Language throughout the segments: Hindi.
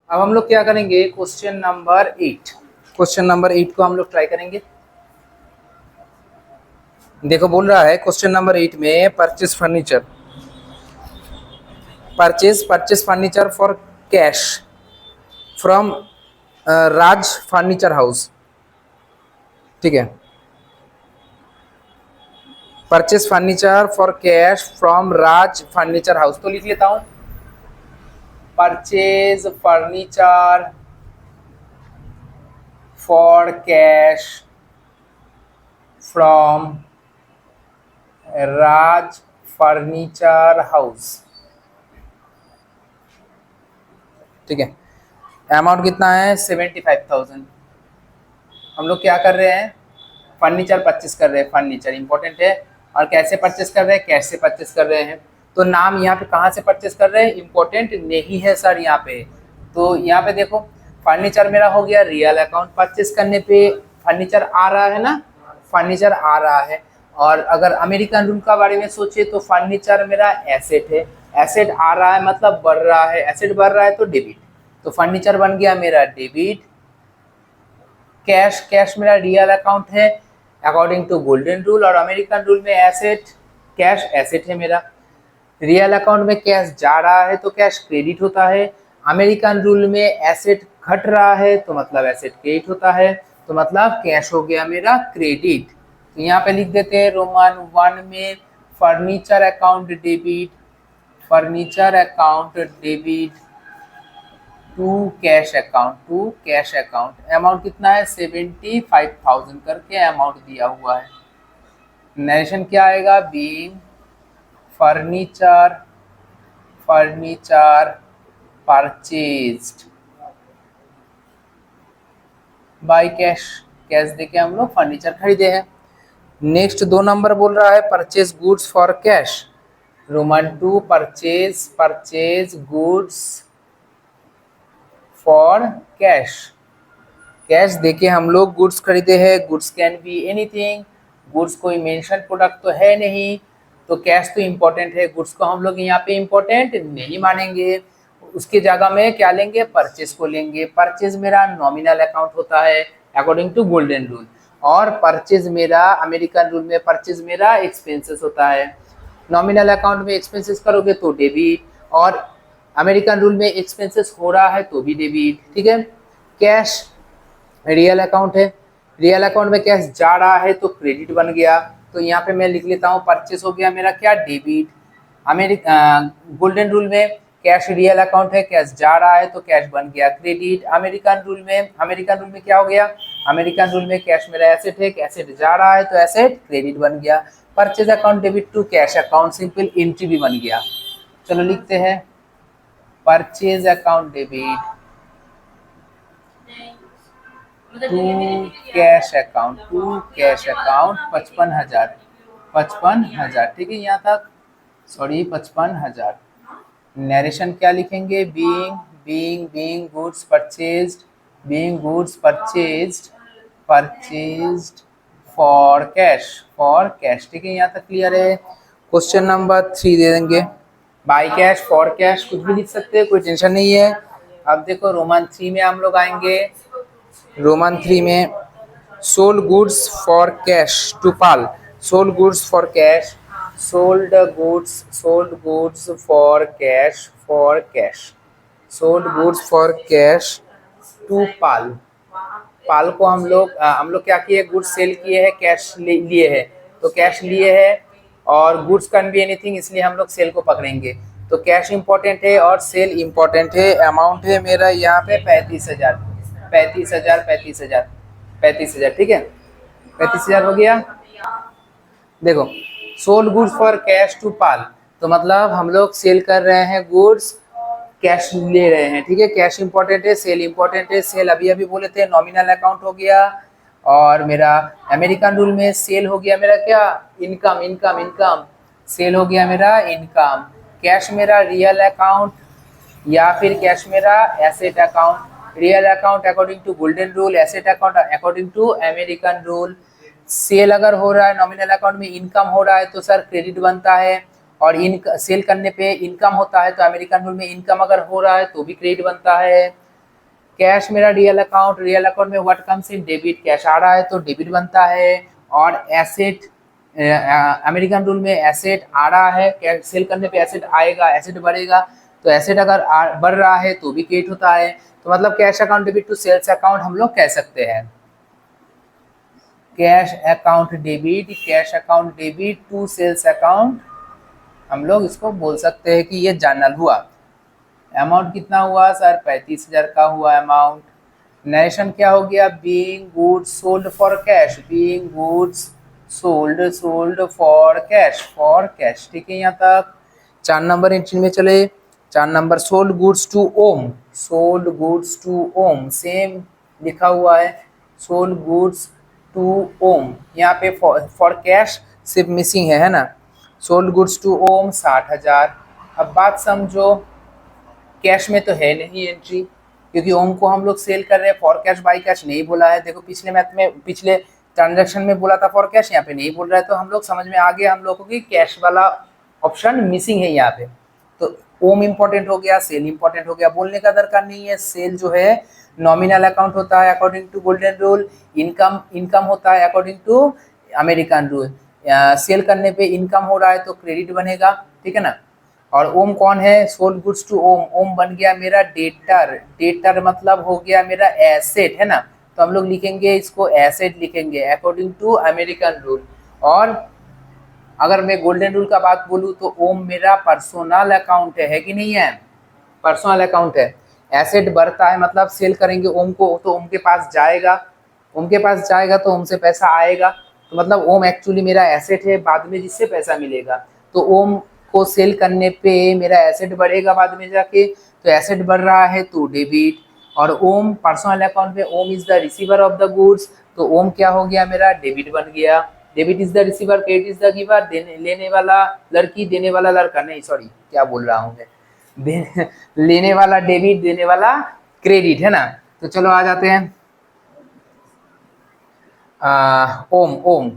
अब हम लोग क्या करेंगे, क्वेश्चन नंबर 8। क्वेश्चन नंबर 8 को हम लोग ट्राई करेंगे। देखो बोल रहा है क्वेश्चन नंबर 8 में purchase furniture, purchase furniture for cash from Raj furniture house. ठीक है, purchase furniture for cash from Raj furniture house. तो लिख लेता हूं, purchase furniture for cash from Raj furniture house. ठीक है, अमाउंट कितना है 75,000। हम लोग क्या कर रहे हैं, फर्नीचर परचेस कर रहे हैं। फर्नीचर इंपॉर्टेंट है। और कैसे परचेस कर रहे हैं, कैश से परचेस कर रहे हैं। तो नाम यहाँ पे कहाँ से परचेस कर रहे हैं, इंपॉर्टेंट नहीं है सर यहाँ पे। तो यहाँ पे देखो, फर्नीचर मेरा हो गया रियल अकाउंट। परचेस करने पे फर्नीचर आ रहा है ना, फर्नीचर आ रहा है। और अगर अमेरिकन रूल का बारे में सोचे तो फर्नीचर मेरा एसेट है। एसेट आ रहा है मतलब बढ़ रहा है, एसेट बढ़ रहा है तो डेबिट। तो फर्नीचर बन गया मेरा डेबिट। कैश, कैश मेरा रियल अकाउंट है अकॉर्डिंग टू गोल्डन रूल। और अमेरिकन रूल में एसेट, कैश एसेट है मेरा। रियल अकाउंट में कैश जा रहा है तो कैश क्रेडिट होता है। अमेरिकन रूल में एसेट घट रहा है तो मतलब एसेट क्रेडिट होता है। तो मतलब कैश हो गया मेरा क्रेडिट। तो यहाँ पे लिख देते हैं रोमन 1 में furniture account debit, furniture account debit to cash account, to cash account. Amount कितना है 75,000 करके अमाउंट दिया हुआ है। नरेशन क्या आएगा, being furniture, furniture purchased by cash, cash देके हम लोग फर्नीचर खरीदे हैं। नेक्स्ट 2 नंबर बोल रहा है purchase goods for cash. Roman 2 purchase, purchase goods for cash. Cash देके हम लोग गुड्स खरीदे हैं। Goods can be anything, goods कोई मेंशन प्रोडक्ट तो है नहीं। तो कैश तो इम्पोर्टेंट है, गुड्स को हम लोग यहाँ पे इम्पोर्टेंट नहीं मानेंगे। उसकी जगह में क्या लेंगे, परचेज को लेंगे। परचेज मेरा नॉमिनल अकाउंट होता है अकॉर्डिंग टू गोल्डन रूल। और परचेज मेरा अमेरिकन रूल में परचेज मेरा एक्सपेंसेस होता है। नॉमिनल अकाउंट में एक्सपेंसेस करोगे तो डेबिट, और अमेरिकन रूल में एक्सपेंसेस हो रहा है तो भी डेबिट। ठीक है, कैश रियल अकाउंट है, रियल अकाउंट में कैश जा रहा है तो क्रेडिट बन गया। तो यहाँ पे मैं लिख लेता हूँ परचेस हो गया मेरा क्या, डेबिट। गोल्डन रूल में कैश रियल अकाउंट है, कैश जा रहा है तो कैश बन गया क्रेडिट। अमेरिकन रूल में क्या हो गया, अमेरिकन रूल में कैश मेरा एसेट है, एसेट जा रहा है तो एसेट क्रेडिट बन गया। Purchase account debit to cash account, simple entry भी बन गया। चलो लिखते हैं purchase account debit to cash account, to cash account 55,000, 55,000। ठीक है यहाँ तक, सॉरी 55,000। नरेशन क्या लिखेंगे, being goods purchased, being goods purchased, purchased for cash, for cash. ठीक है यहाँ तक क्लियर है। क्वेश्चन नंबर 3 दे देंगे, बाय कैश, फॉर कैश, कुछ भी लिख सकते हैं, कोई टेंशन नहीं है। अब देखो रोमन 3 में हम लोग आएंगे। रोमन 3 में sold goods for cash to Pal, sold goods for cash, sold goods, sold goods for cash, for cash, sold goods for cash to Pal. Pal को हम लोग क्या किए, गुड्स सेल किए हैं, कैश लिए हैं। तो कैश लिए हैं और गुड्स कैन बी एनीथिंग, इसलिए हम लोग सेल को पकड़ेंगे। तो कैश इंपॉर्टेंट है और सेल इंपॉर्टेंट है। अमाउंट है मेरा यहाँ पे 35,000, 35,000, 35,000, 35,000। ठीक है, 35,000 हो गया। देखो sold goods for cash to Pal, तो मतलब हम लोग सेल कर रहे हैं गुड्स, कैश ले रहे हैं। ठीक है, कैश इंपॉर्टेंट है, सेल इंपॉर्टेंट है। सेल अभी अभी बोले थे नॉमिनल अकाउंट हो गया। और मेरा अमेरिकन रूल में सेल हो गया मेरा क्या, इनकम, इनकम, इनकम। सेल हो गया मेरा इनकम। कैश मेरा रियल अकाउंट या फिर कैश मेरा asset account. Real account according to golden rule, asset account according to American rule. Sale अगर हो रहा है नॉमिनल अकाउंट में, इनकम हो रहा है तो सर क्रेडिट बनता है। और इन सेल करने पे इनकम होता है तो अमेरिकन रूल में इनकम अगर हो रहा है तो भी क्रेडिट बनता है। कैश मेरा रियल अकाउंट में what comes in debit, cash आ रहा है तो डेबिट बनता है। और एसेट, अमेरिकन रूल में एसेट आ रहा है, कैश सेल करने पे एसेट आएगा, एसेट बढ़ेगा, तो एसेट अगर बढ़ रहा है तो भी क्रेडिट होता है। तो मतलब cash account debit to sales account हम लोग कह सकते हैं। Cash account debit to sales account हम लोग इसको बोल सकते हैं कि ये जर्नल हुआ। अमाउंट कितना हुआ सर, 35,000 का हुआ अमाउंट। नरेशन क्या हो गया, being goods sold for cash, being goods sold for cash, ठीक है यहाँ तक। 4 नंबर एंट्री में चले। 4 number sold goods to Om, same लिखा हुआ है, सोल्ड गुड्स टू ओम, यहाँ पे फॉर कैश सिर्फ मिसिंग है ना। सोल्ड गुड्स टू ओम 60,000। अब बात समझो, कैश में तो है नहीं एंट्री, क्योंकि ओम को हम लोग सेल कर रहे हैं, फॉर कैश बाई कैश नहीं बोला है। देखो पिछले मैथ में, पिछले ट्रांजैक्शन में बोला था फॉर कैश, यहाँ पे नहीं बोल रहा है, तो हम लोग समझ में आ गया हम लोगों की कैश वाला ऑप्शन मिसिंग है यहाँ पे। तो ओम इंपॉर्टेंट हो गया, सेल इंपॉर्टेंट हो गया, बोलने का दरकार नहीं है। सेल जो है नॉमिनल अकाउंट होता है according to golden rule, income होता है according to American rule. Sale करने पे इनकम हो रहा है तो क्रेडिट बनेगा, ठीक है ना। और ओम कौन है, सोल्ड गुड्स टू ओम, ओम बन गया मेरा डेटर मतलब हो गया मेरा एसेट, है ना। तो हम लोग लिखेंगे इसको एसेट लिखेंगे अकॉर्डिंग टू अमेरिकन रूल। और अगर मैं गोल्डन रूल का बात बोलूँ तो ओम मेरा पर्सनल अकाउंट है कि नहीं है, पर्सनल अकाउंट है। एसेट बढ़ता है मतलब सेल करेंगे ओम को तो ओम के पास जाएगा, तो ओम से पैसा आएगा, तो मतलब ओम एक्चुअली मेरा एसेट है, बाद में जिससे पैसा मिलेगा। तो ओम को सेल करने पे मेरा एसेट बढ़ेगा बाद में जाके, तो एसेट बढ़ रहा है तो डेबिट। और ओम पर्सनल अकाउंट में Om is the receiver of the goods, तो ओम क्या हो गया मेरा, डेबिट बन गया। Debit is the receiver, credit is the giver, लेने वाला लड़की, देने वाला लड़का, नहीं सॉरी क्या बोल रहा हूँ मैं, लेने वाला डेबिट, देने वाला क्रेडिट, है ना। तो चलो आ जाते हैं Om Om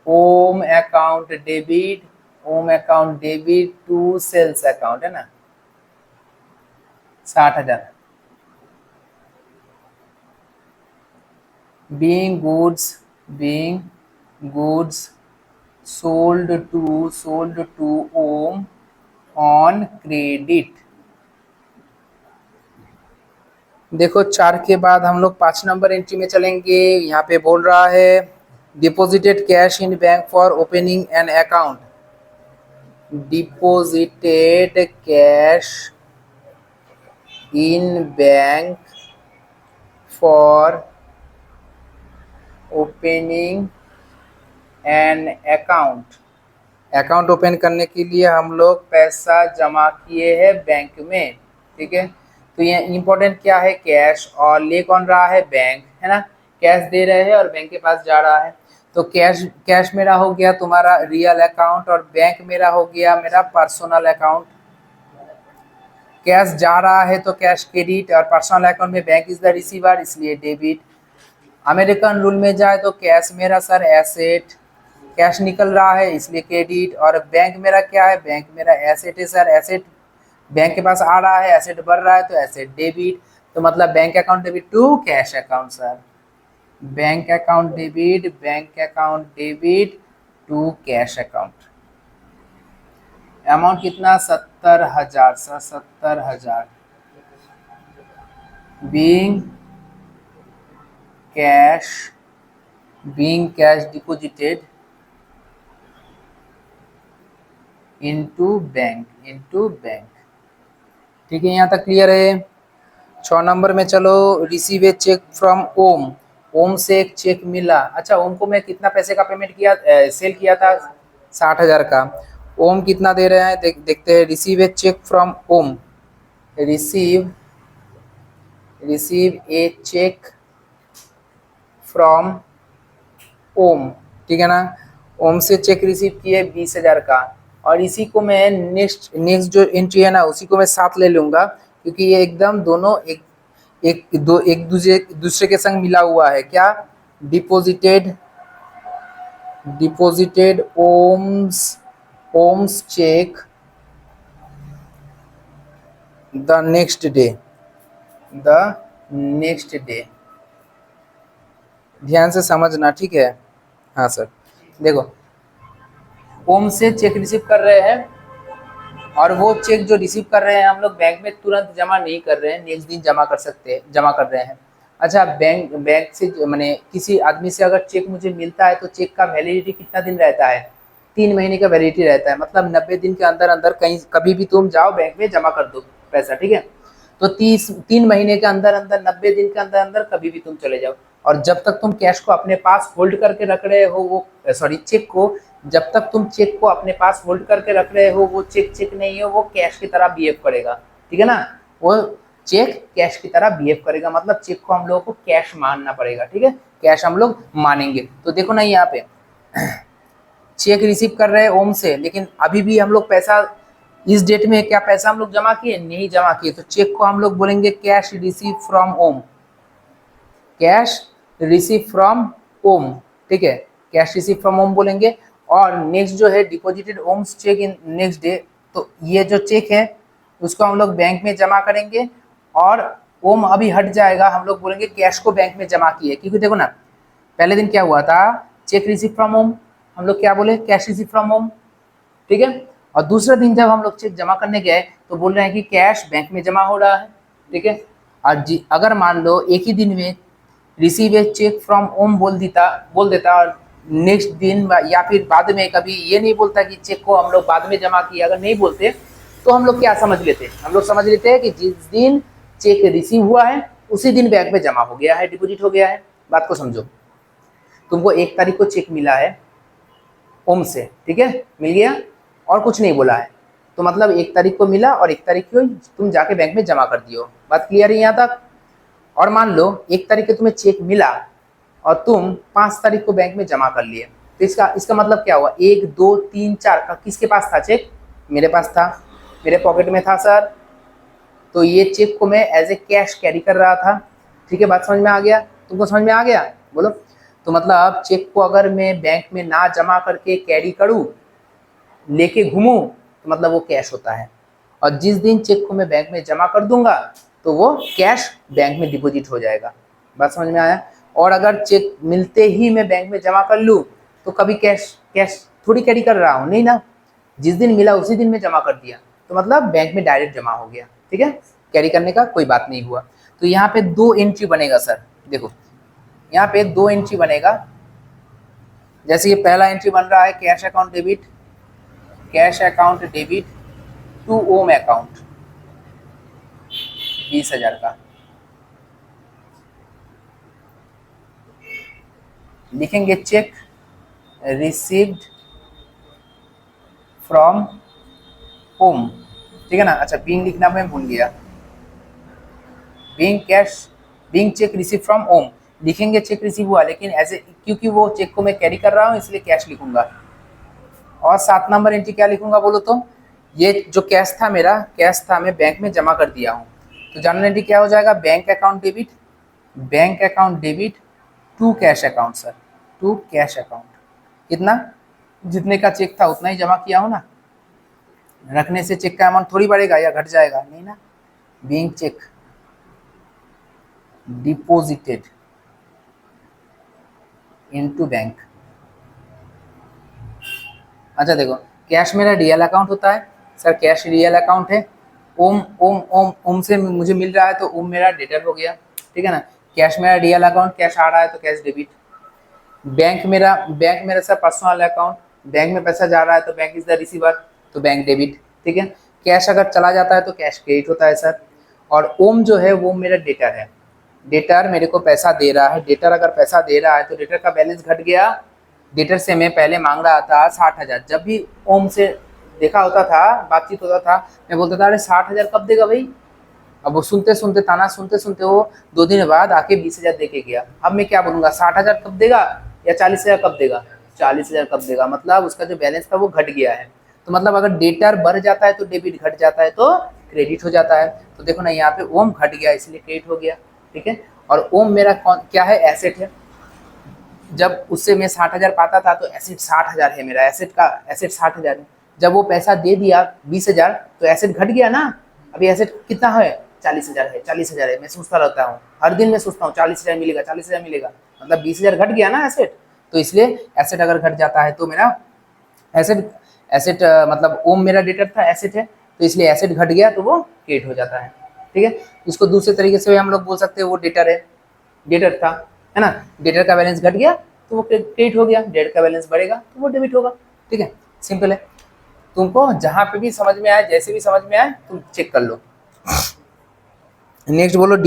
Om account debit to sales account, है ना, 60,000। Being goods sold to Om on credit. देखो 4 के बाद हम लोग 5 नंबर एंट्री में चलेंगे। यहाँ पे बोल रहा है deposited cash in bank for opening an account, deposited cash in bank for opening an account open करने के लिए हम लोग पैसा जमा किए हैं बैंक में, ठीक है। तो ये इम्पोर्टेंट क्या है, कैश, और ले कौन रहा है, बैंक, है ना। कैश दे रहे हैं और बैंक के पास जा रहा है, तो कैश मेरा हो गया तुम्हारा रियल अकाउंट, और बैंक मेरा हो गया मेरा पर्सनल अकाउंट। कैश जा रहा है तो कैश क्रेडिट, और पर्सनल अकाउंट में बैंक इज द रिसीवर इसलिए डेबिट। अमेरिकन रूल में जाए तो कैश मेरा सर एसेट, कैश निकल रहा है इसलिए क्रेडिट। और बैंक मेरा क्या है, बैंक मेरा एसेट है सर, एसेट बैंक के पास आ रहा है, एसेट बढ़ रहा है तो एसेट डेबिट। तो मतलब bank account debit to cash account sir, bank account debit to cash account. Amount कितना, 70,000 sir, 70,000। Being cash deposited into bank, ठीक है यहाँ तक क्लियर है। 6 नंबर में चलो, रिसीव ए चेक फ्रॉम ओम से एक चेक मिला। अच्छा, ओम को मैं कितना पैसे का पेमेंट किया, सेल किया था 60,000 का। ओम कितना दे रहे हैं देखते हैं। Receive a cheque from Om, receive a cheque from Om, ठीक है ना। ओम से चेक रिसीव किए 20,000 का, और इसी को मैं नेक्स्ट जो एंट्री है ना उसी को मैं साथ ले लूँगा, क्योंकि ये एकदम दोनों एक दूसरे के संग मिला हुआ है। क्या, deposited Om's cheque the next day, next day, ध्यान से समझना, ठीक है। हाँ सर, देखो ओम से चेक रिसीव कर रहे हैं और वो चेक जो रिसीव कर रहे हैं हम लोग बैंक में तुरंत जमा नहीं कर रहे हैं, नेक्स्ट दिन जमा कर सकते हैं, जमा कर रहे हैं। अच्छा, बैंक बैंक से मैंने किसी आदमी से अगर चेक मुझे मिलता है तो चेक का वैलिडिटी कितना दिन रहता है? 3 महीने का वैलिडिटी रहता है, मतलब 90 दिन के अंदर अंदर कहीं कभी भी तुम जाओ बैंक में जमा कर दो पैसा, ठीक है। तो 3 महीने के अंदर अंदर 90 दिन के अंदर अंदर कभी भी तुम चले जाओ। और जब तक तुम कैश को अपने पास होल्ड करके रख रहे हो, वो सॉरी चेक को, जब तक तुम चेक को अपने पास होल्ड करके रख रहे हो, वो चेक चेक नहीं है, वो कैश की तरह बिहेव करेगा, ठीक है ना। वो चेक कैश की तरह बिहेव करेगा, मतलब चेक को हम लोगों को कैश मानना पड़ेगा, ठीक है, कैश हम लोग मानेंगे। तो देखो ना यहाँ पे चेक रिसीव कर रहे हैं ओम से, लेकिन अभी भी हम लोग पैसा इस डेट में क्या पैसा हम लोग जमा किए? नहीं जमा किए, तो चेक को हम लोग बोलेंगे cash receive from Om, cash receive from Om, ठीक है, कैश रिसीव फ्रॉम ओम बोलेंगे। और नेक्स्ट जो है deposited Om's cheque in next day, तो ये जो चेक है उसको हम लोग बैंक में जमा करेंगे और ओम अभी हट जाएगा, हम लोग बोलेंगे कैश को बैंक में जमा किए। क्योंकि देखो ना, पहले दिन क्या हुआ था, चेक रिसीव फ्रॉम ओम, हम लोग क्या बोले? कैश रिसीव फ्रॉम ओम, ठीक है। और दूसरा दिन जब हम लोग चेक जमा करने गए तो बोल रहे हैं कि कैश बैंक में जमा हो रहा है, ठीक है। और अगर मान लो एक ही दिन में रिसीव ए चेक फ्रॉम ओम बोल देता और नेक्स्ट दिन या फिर बाद में कभी ये नहीं बोलता कि चेक को हम लोग बाद में जमा किया, अगर नहीं बोलते तो हम लोग क्या समझ लेते? हम लोग समझ लेते हैं कि जिस दिन चेक रिसीव हुआ है उसी दिन बैंक में जमा हो गया है, डिपॉजिट हो गया है। बात को समझो, तुमको 1 तारीख को चेक मिला है ओम से, ठीक है, मिल गया और कुछ नहीं बोला है, तो मतलब 1 तारीख को मिला और 1 तारीख को तुम जाके बैंक में जमा कर दियो। बात क्लियर है यहाँ तक? और मान लो 1 तारीख को तुम्हें चेक मिला और तुम 5 तारीख को बैंक में जमा कर लिए, तो इसका इसका मतलब क्या हुआ? 1 2 3 4 का किसके पास था चेक? मेरे पास था, मेरे पॉकेट में था सर। तो ये चेक को मैं एज ए कैश कैरी कर रहा था, ठीक है। बात समझ में आ गया? तुमको समझ में आ गया? बोलो। तो मतलब चेक को अगर मैं बैंक में ना जमा करके कैरी करूँ, लेके घूमूं, तो मतलब वो कैश होता है। और जिस दिन चेक को मैं बैंक में जमा कर दूंगा तो वो कैश बैंक में डिपॉजिट हो जाएगा। बात समझ में आया? और अगर चेक मिलते ही मैं बैंक में जमा कर लूँ तो कभी कैश कैश थोड़ी कैरी कर रहा हूँ, नहीं ना। जिस दिन मिला उसी दिन में जमा कर दिया, तो मतलब बैंक में डायरेक्ट जमा हो गया, ठीक है, कैरी करने का कोई बात नहीं हुआ। तो यहाँ पे 2 एंट्री बनेगा सर, देखो यहाँ पे 2 एंट्री बनेगा। जैसे ये पहला एंट्री बन रहा है cash account debit, cash account debit to Om account 20,000 का, लिखेंगे चेक रिसीव्ड फ्रॉम ओम, ठीक है ना। अच्छा, बीइंग लिखना मैं भूल गया, बीइंग चेक रिसीव फ्रॉम ओम लिखेंगे, चेक रिसीव हुआ, लेकिन ऐसे क्योंकि वो चेक को मैं कैरी कर रहा हूँ इसलिए कैश लिखूंगा। और 7 नंबर एंट्री क्या लिखूंगा बोलो तो? ये जो कैश था मेरा, कैश था, मैं बैंक में जमा कर दिया हूँ, तो जनरल एंट्री क्या हो जाएगा? Bank account debit to cash account sir, to cash account. कितना? जितने का चेक था उतना ही जमा किया हो ना, रखने से चेक का अमाउंट थोड़ी बढ़ेगा या घट जाएगा, नहीं ना। Being check deposited into bank. अच्छा देखो, कैश मेरा रियल अकाउंट होता है सर, कैश रियल अकाउंट है। ओम ओम ओम ओम से मुझे मिल रहा है तो ओम मेरा डेटर हो गया, ठीक है ना। कैश मेरा रियल अकाउंट, कैश आ रहा है तो कैश डेबिट। बैंक मेरा सर पर्सनल अकाउंट, बैंक में पैसा जा रहा है तो बैंक इज द रिसीवर, तो बैंक डेबिट, ठीक है। कैश अगर चला जाता है तो कैश क्रेडिट होता है सर। और ओम जो है वो मेरा डेटर है, डेटर मेरे को पैसा दे रहा है, डेटर अगर पैसा दे रहा है तो डेटर का बैलेंस घट गया। डेटर से मैं पहले मांग रहा था 60,000, जब भी ओम से देखा होता था, बातचीत होता था, मैं बोलता था अरे 60,000 कब देगा भाई। अब वो सुनते सुनते ताना सुनते सुनते वो 2 दिन बाद आके 20,000 दे के गया। अब मैं क्या बोलूँगा, 60,000 कब देगा या 40,000 कब देगा? 40,000 कब देगा, मतलब उसका जो बैलेंस था वो घट गया है। तो मतलब अगर डेटर बढ़ जाता है तो डेबिट, घट जाता है तो क्रेडिट हो जाता है। तो देखो ना यहाँ पे ओम घट गया इसलिए क्रेडिट हो गया, ठीक है। और ओम मेरा क्या है? एसेट है। जब उससे मैं 60,000 पाता था तो एसेट 60,000 है मेरा, एसेट 60,000 है। जब वो पैसा दे दिया 20,000 तो एसेट घट गया ना। अभी एसेट कितना है? 40,000 है, 40,000 है, मैं सोचता रहता हूँ, हर दिन मैं सोचता हूँ 40,000 मिलेगा, 40,000 मिलेगा, मतलब 20,000 घट गया ना एसेट। तो इसलिए एसेट अगर घट जाता है तो मेरा एसेट एसेट मतलब ओम मेरा डेटर था, एसेट है, तो इसलिए एसेट घट गया तो वो क्रेडिट हो जाता है। ठीक है, इसको दूसरे तरीके से हम लोग बोल सकते हैं वो डेटर है, डेटर था, है ना, डेटर का बैलेंस घट गया तो वो क्रेडिट हो गया, डेटर का बैलेंस बढ़ेगा तो वो डेबिट होगा। ठीक है, सिंपल है। तुमको जहां पे भी समझ में आए, जैसे भी समझ में आए तुम चेक कर लो। नेक्स्ट बोलो,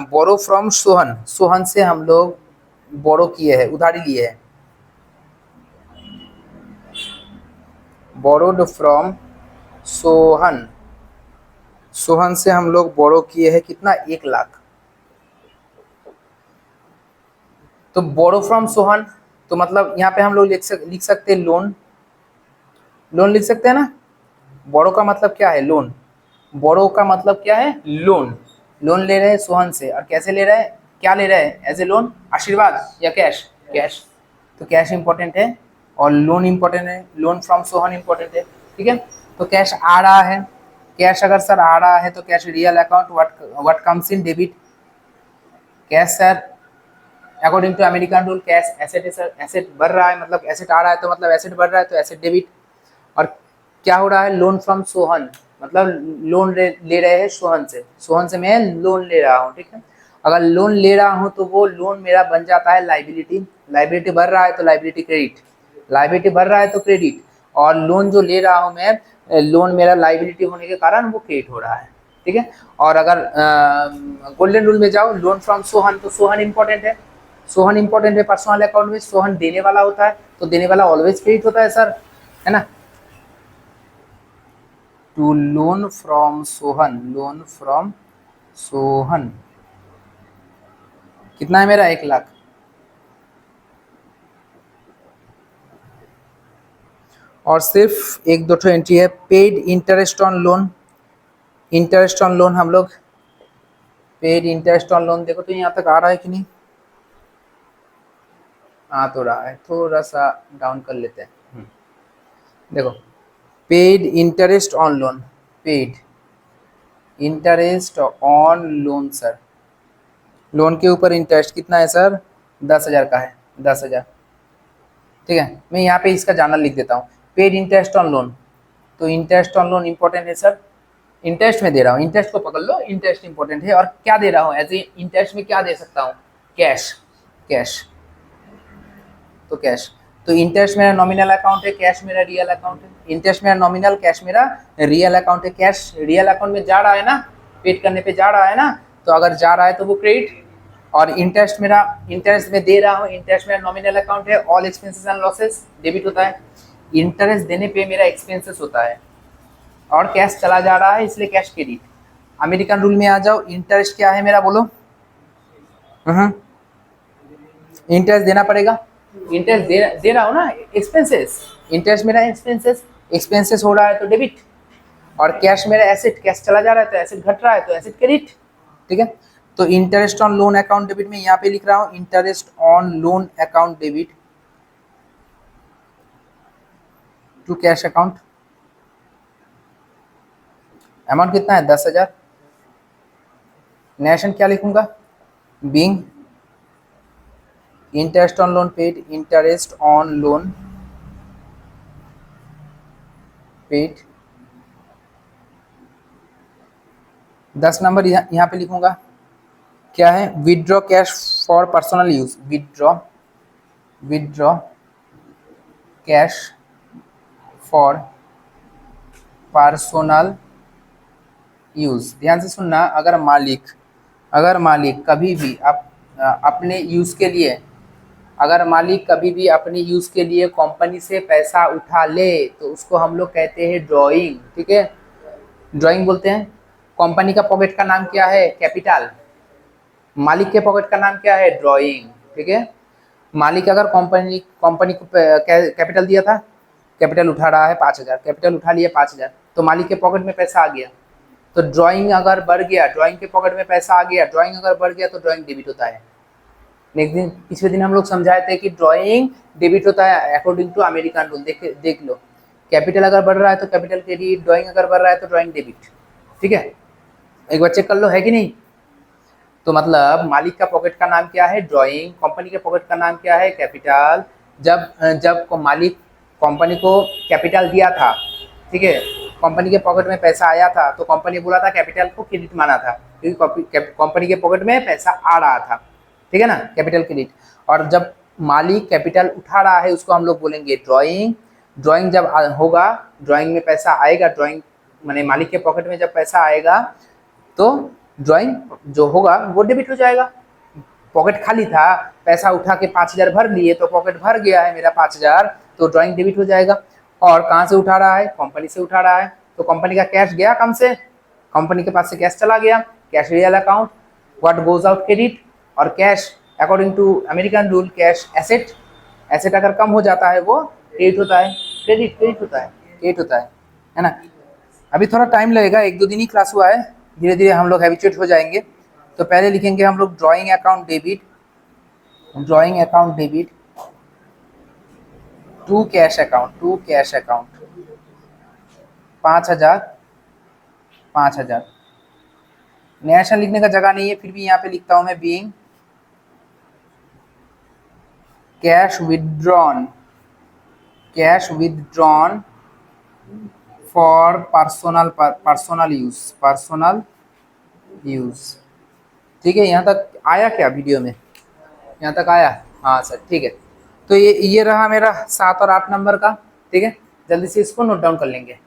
बोरो फ्रॉम सोहन, सोहन से हम लोग बोरो किए हैं, उधारी लिए है। बोरोड फ्रॉम सोहन, सोहन से हम लोग बोरो किए हैं कितना, 1,00,000। तो बोरो फ्रॉम सोहन, तो मतलब यहाँ पे हम लोग लिख सकते हैं लोन, लोन लिख सकते हैं ना। बोरो का मतलब क्या है, लोन, बोरो का मतलब क्या है, लोन, लोन ले रहे हैं सोहन से, और कैसे ले रहे हैं, क्या ले रहे हैं, एज ए लोन, आशीर्वाद या कैश, कैश, तो कैश इंपॉर्टेंट है और लोन इंपॉर्टेंट है, लोन फ्रॉम सोहन इंपॉर्टेंट है। ठीक है, तो कैश आ रहा है, कैश अगर सर आ रहा है तो cash real account, what comes in debit, cash sir according to American rule cash asset है सर, एसेट बढ़ रहा है मतलब एसेट आ रहा है तो मतलब एसेट बढ़ रहा है तो एसेट डेबिट। और क्या हो रहा है, लोन फ्रॉम सोहन, मतलब लोन ले रहे हैं सोहन से, सोहन से मैं लोन ले रहा हूँ। ठीक है, अगर लोन ले रहा हूँ तो वो लोन मेरा बन जाता है लाइबिलिटी, लाइबिलिटी बढ़ रहा है तो लाइबिलिटी क्रेडिट, लाइबिलिटी बढ़ रहा है तो क्रेडिट, और लोन जो ले रहा हूँ मैं, लोन मेरा लाइबिलिटी होने के कारण वो क्रेडिट हो रहा है। ठीक है, और अगर गोल्डन रूल में जाओ, लोन फ्रॉम सोहन, तो सोहन इंपॉर्टेंट है, सोहन इंपॉर्टेंट है पर्सनल अकाउंट में, सोहन देने वाला होता है तो देने वाला ऑलवेज क्रेडिट होता है सर, है ना। To loan from Sohan, loan from Sohan कितना है मेरा, 1,00,000। और सिर्फ एक दो एंट्री है, paid interest on loan, interest on loan हम लोग, पेड इंटरेस्ट ऑन लोन देखो तो यहाँ तक आ रहा है कि नहीं, आ तो रहा है, थोड़ा सा डाउन कर लेते हैं। देखो, paid interest on loan, paid interest on loan sir, loan के ऊपर इंटरेस्ट कितना है सर, 10,000 का है, 10,000। ठीक है, मैं यहाँ पे इसका जानना लिख देता हूँ, पेड इंटरेस्ट ऑन लोन, तो इंटरेस्ट ऑन लोन इंपॉर्टेंट है सर, इंटरेस्ट में दे रहा हूँ, इंटरेस्ट को पकड़ लो, इंटरेस्ट इंपॉर्टेंट है, और क्या दे रहा हूँ एज ए इंटरेस्ट में क्या दे सकता हूँ, कैश, कैश, तो कैश, तो इंटरेस्ट मेरा नॉमिनल अकाउंट है, कैश मेरा रियल अकाउंट है, इंटरेस्ट मेरा नॉमिनल, कैश मेरा रियल अकाउंट है, कैश रियल अकाउंट में जा रहा है ना, पेड करने पे जा रहा है ना, तो अगर जा रहा है तो वो क्रेडिट, और इंटरेस्ट मेरा, इंटरेस्ट में दे रहा हूँ, इंटरेस्ट मेरा नॉमिनल अकाउंट है, all expenses and losses debit होता है, इंटरेस्ट देने पे मेरा एक्सपेंसेस होता है, और कैश चला जा रहा है इसलिए कैश क्रेडिट। अमेरिकन रूल में आ जाओ, इंटरेस्ट क्या है मेरा बोलो, इंटरेस्ट देना पड़ेगा, इंटरेस्ट दे रहा हूँ ना, एक्सपेंसेस, इंटरेस्ट मेरा एक्सपेंसेस, एक्सपेंसेस हो रहा है तो डेबिट, और कैश मेरा एसेट, कैश चला जा रहा है तो एसेट घट रहा है तो एसेट क्रेडिट। ठीक है, तो interest on loan account debit में यहाँ पे लिख रहा हूँ, interest on loan account debit to cash account, amount कितना है, 10,000। नेशन क्या लिखूंगा, being interest on loan paid, interest on loan paid, 10 number यहाँ पे लिखूंगा, क्या है, withdraw cash for personal use, withdraw, withdraw cash for personal use. ध्यान से सुनना, अगर मालिक कभी भी अपने यूज के लिए, अगर मालिक कभी भी अपने यूज के लिए कंपनी से पैसा उठा ले तो उसको हम लोग कहते हैं ड्रॉइंग। ठीक है, ड्रॉइंग बोलते हैं। कंपनी का पॉकेट का नाम क्या है, कैपिटल, मालिक के पॉकेट का नाम क्या है, ड्रॉइंग। ठीक है, मालिक अगर कंपनी कंपनी को कैपिटल दिया था, कैपिटल उठा रहा है 5,000, कैपिटल उठा लिया 5,000, तो मालिक के पॉकेट में पैसा आ गया, तो ड्रॉइंग अगर बढ़ गया, ड्रॉइंग के पॉकेट में पैसा आ गया, ड्रॉइंग अगर बढ़ गया तो ड्रॉइंग डेबिट होता है। नेक्स्ट दिन, पिछले दिन हम लोग समझाए थे कि ड्रॉइंग डेबिट होता है अकॉर्डिंग टू अमेरिकन रूल, देख लो, कैपिटल अगर बढ़ रहा है तो कैपिटल क्रेडिट, ड्रॉइंग अगर बढ़ रहा है तो ड्रॉइंग डेबिट। ठीक है, एक बार चेक कर लो, है कि नहीं। तो मतलब मालिक का पॉकेट का नाम क्या है, ड्राइंग। कंपनी के पॉकेट का नाम क्या है, कैपिटल। जब जब को मालिक कंपनी को कैपिटल दिया था, ठीक है, कंपनी के पॉकेट में पैसा आया था, तो कंपनी बोला था कैपिटल को क्रेडिट माना था, क्योंकि कंपनी के पॉकेट में पैसा आ रहा था, ठीक है ना, कैपिटल क्रेडिट। और जब मालिक कैपिटल उठा रहा है उसको हम लोग बोलेंगे ड्राइंग। ड्राइंग जब होगा, ड्राइंग में पैसा आएगा, ड्राइंग माने मालिक के पॉकेट में जब पैसा आएगा तो ड्राइंग जो होगा वो डेबिट हो जाएगा। पॉकेट खाली था, पैसा उठा के 5,000 भर लिए, तो पॉकेट भर गया है मेरा 5,000, तो ड्राइंग डेबिट हो जाएगा। और कहाँ से उठा रहा है, कंपनी से उठा रहा है, तो कंपनी का कैश गया कम से, कंपनी के पास से कैश चला गया, cash real account, what goes out credit. और cash according to American rule cash asset, asset अगर कम हो जाता है वो क्रेडिट होता है, क्रेडिट होता है, क्रेडिट होता है ना। अभी थोड़ा टाइम लगेगा, 1-2 दिन ही क्लास हुआ है, धीरे धीरे हम लोग हैबिचुएट हो जाएंगे। तो पहले लिखेंगे हम लोग drawing account debit, drawing account debit to cash account, to cash account 5,000, 5,000। Narration लिखने का जगह नहीं है, फिर भी यहाँ पे लिखता हूँ मैं being cash withdrawn, cash withdrawn for personal use, personal use. ठीक है, यहाँ तक आया क्या वीडियो में, यहाँ तक आया। हाँ सर ठीक है। तो ये रहा मेरा 7 और 8 नंबर का, ठीक है, जल्दी से इसको नोट डाउन कर लेंगे।